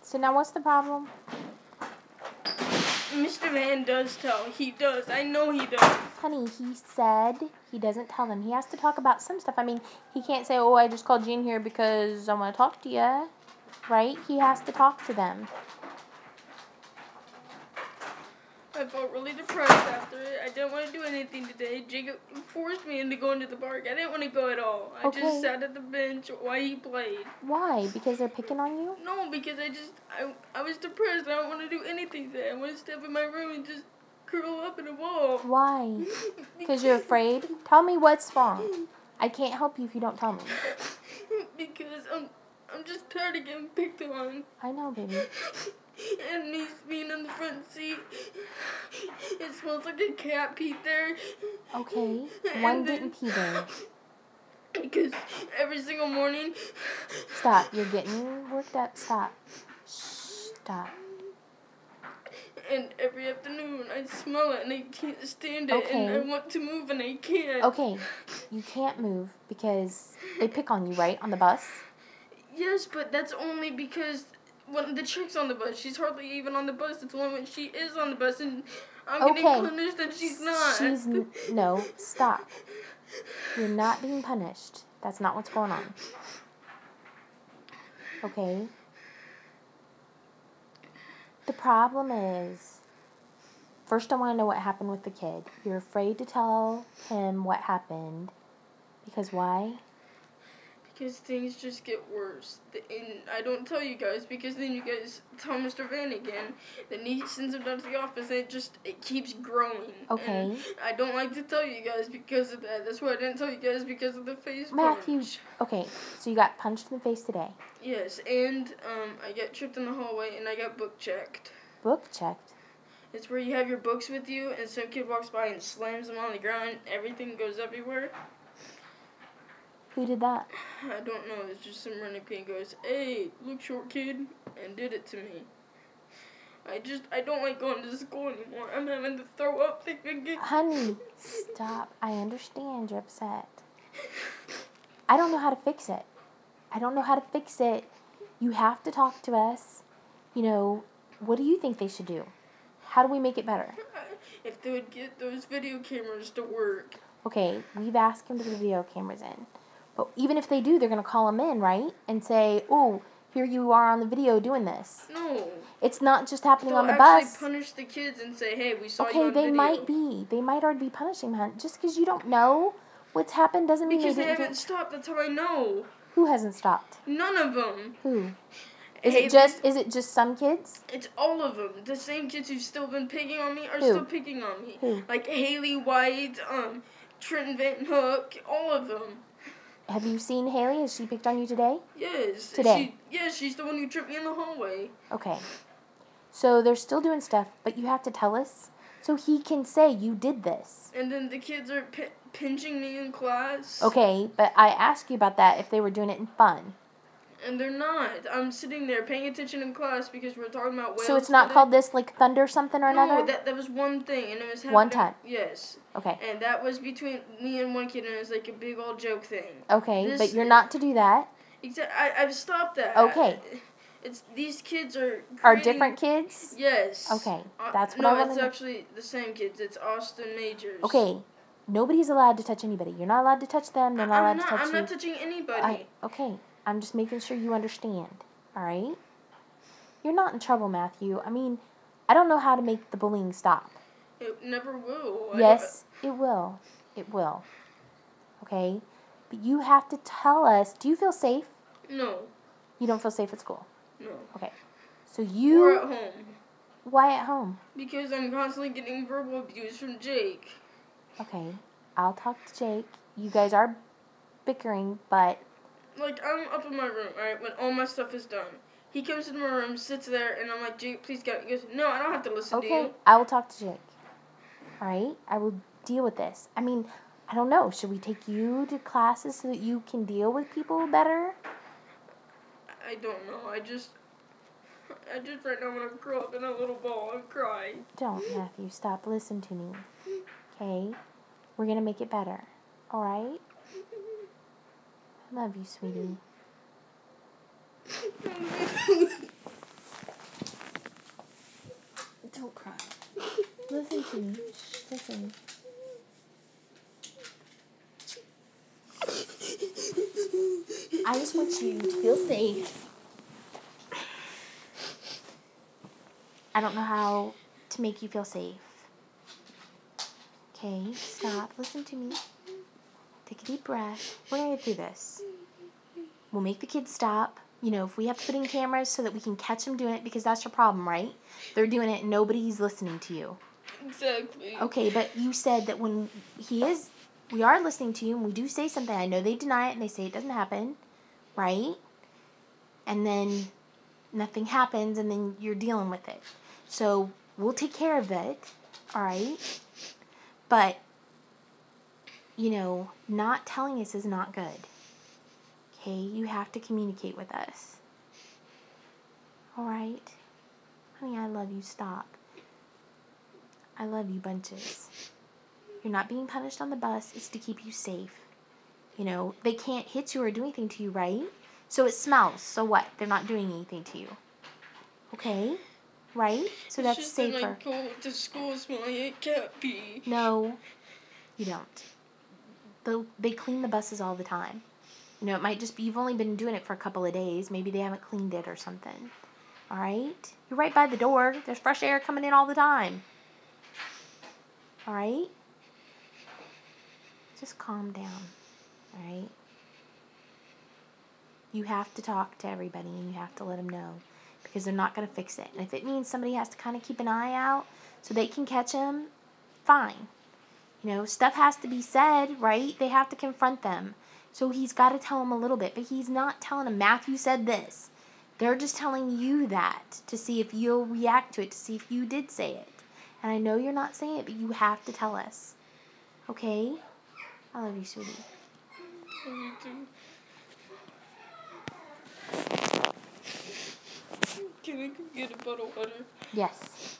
So now what's the problem? Mr. Van does tell. He does. I know he does. Honey, he said he doesn't tell them. He has to talk about some stuff. I mean, he can't say, oh, I just called Jean here because I want to talk to you. Right? He has to talk to them. I felt really depressed after it. I didn't want to do anything today. Jacob forced me into going to the park. I didn't want to go at all. I just sat at the bench while he played. Why? Because they're picking on you? No, because I was depressed. I don't want to do anything today. I want to step in my room and just curl up in a ball. Why? Because you're afraid? Tell me what's wrong. I can't help you if you don't tell me. Because I'm just tired of getting picked on. I know, baby. And he's being in the front seat. It smells like a cat peed there. Okay. One didn't pee there. Because every single morning. Stop. You're getting worked up. Stop. Stop. And every afternoon I smell it and I can't stand it. Okay. And I want to move and I can't. Okay. You can't move because they pick on you, right? On the bus? Yes, but that's only because when the chick's on the bus, she's hardly even on the bus. It's only when she is on the bus and I'm getting punished that she's not. No, stop. You're not being punished. That's not what's going on. Okay? The problem is, first I want to know what happened with the kid. You're afraid to tell him what happened. Because why? Because things just get worse. And I don't tell you guys because then you guys tell Mr. Van again. Then he sends him down to the office and it keeps growing. Okay. And I don't like to tell you guys because of that. That's why I didn't tell you guys because of the face Matthew, punch. Okay, so you got punched in the face today. Yes, and I got tripped in the hallway and I got book checked. Book checked? It's where you have your books with you and some kid walks by and slams them on the ground. Everything goes everywhere. Who did that? I don't know. It's just some random kid goes, hey, look, short kid, and did it to me. I don't like going to school anymore. I'm having to throw up thinking. Honey, stop. I understand you're upset. I don't know how to fix it. You have to talk to us. What do you think they should do? How do we make it better? If they would get those video cameras to work. Okay, we've asked them to put the video cameras in. But even if they do, they're going to call them in, right? And say, oh, here you are on the video doing this. No. It's not just happening on the bus. They'll actually punish the kids and say, hey, we saw you on video. Okay, they might be. They might already be punishing them. Just because you don't know what's happened doesn't mean because they haven't stopped. That's how I know. Who hasn't stopped? None of them. Who? Is it just some kids? It's all of them. The same kids who've still been picking on me are Who? still picking on me. Who? Like Haley White, Trenton Van Hook, all of them. Have you seen Haley? Has she picked on you today? Yes. Today? She's the one who tripped me in the hallway. Okay. So they're still doing stuff, but you have to tell us so he can say you did this. And then the kids are pinching me in class. Okay, but I asked you about that if they were doing it in fun. And they're not. I'm sitting there paying attention in class because we're talking about whales. So it's not called this, like thunder something or another? No, that was one thing, and it was happening. One time? Yes. Okay. And that was between me and one kid, and it was like a big old joke thing. Okay, but you're not to do that. I've stopped that. Okay. These kids are different kids? Yes. Okay, that's what I want to know. No, it's actually the same kids. It's Austin Majors. Okay, nobody's allowed to touch anybody. You're not allowed to touch them. They're not allowed to touch you. I'm not touching anybody. Okay, I'm just making sure you understand, all right? You're not in trouble, Matthew. I mean, I don't know how to make the bullying stop. It never will. Yes, it will. It will. Okay? But you have to tell us, do you feel safe? No. You don't feel safe at school? No. Okay. So you... Or at home. Why at home? Because I'm constantly getting verbal abuse from Jake. Okay. I'll talk to Jake. You guys are bickering, but... Like, I'm up in my room, right, when all my stuff is done. He comes into my room, sits there, and I'm like, Jake, please get it. He goes, no, I don't have to listen to you. Okay, I will talk to Jake. All right? I will deal with this. I mean, I don't know. Should we take you to classes so that you can deal with people better? I don't know. I just right now want to curl up in a little ball and cry. Don't, Matthew. Stop. Listen to me. Okay? We're going to make it better. All right? I love you, sweetie. to me. Listen. I just want you to feel safe. I don't know how to make you feel safe. Okay, stop. Listen to me. Take a deep breath. We're going to get through this. We'll make the kids stop. You know, if we have to put in cameras so that we can catch them doing it, because that's your problem, right? They're doing it and nobody's listening to you. Exactly. Okay, but you said that when we are listening to you and we do say something. I know they deny it and they say it doesn't happen, right? And then nothing happens and then you're dealing with it. So we'll take care of it, all right? But, you know, not telling us is not good. Okay, you have to communicate with us. All right? Honey, I love you. Stop. I love you bunches. You're not being punished on the bus. It's to keep you safe. You know, they can't hit you or do anything to you, right? So it smells. So what? They're not doing anything to you. Okay? Right? So It's that's just safer. that I go to school smelling like cat pee. No, you don't. They clean the buses all the time. You know, it might just be you've only been doing it for a couple of days. Maybe they haven't cleaned it or something. All right? You're right by the door. There's fresh air coming in all the time. All right? Just calm down. All right? You have to talk to everybody and you have to let them know because they're not going to fix it. And if it means somebody has to kind of keep an eye out so they can catch them, fine. You know, stuff has to be said, right? They have to confront them. So he's got to tell them a little bit, but he's not telling them, Matthew said this. They're just telling you that to see if you'll react to it, to see if you did say it. And I know you're not saying it, but you have to tell us. Okay? I love you, sweetie. Me too. Can I go get a bottle of water? Yes.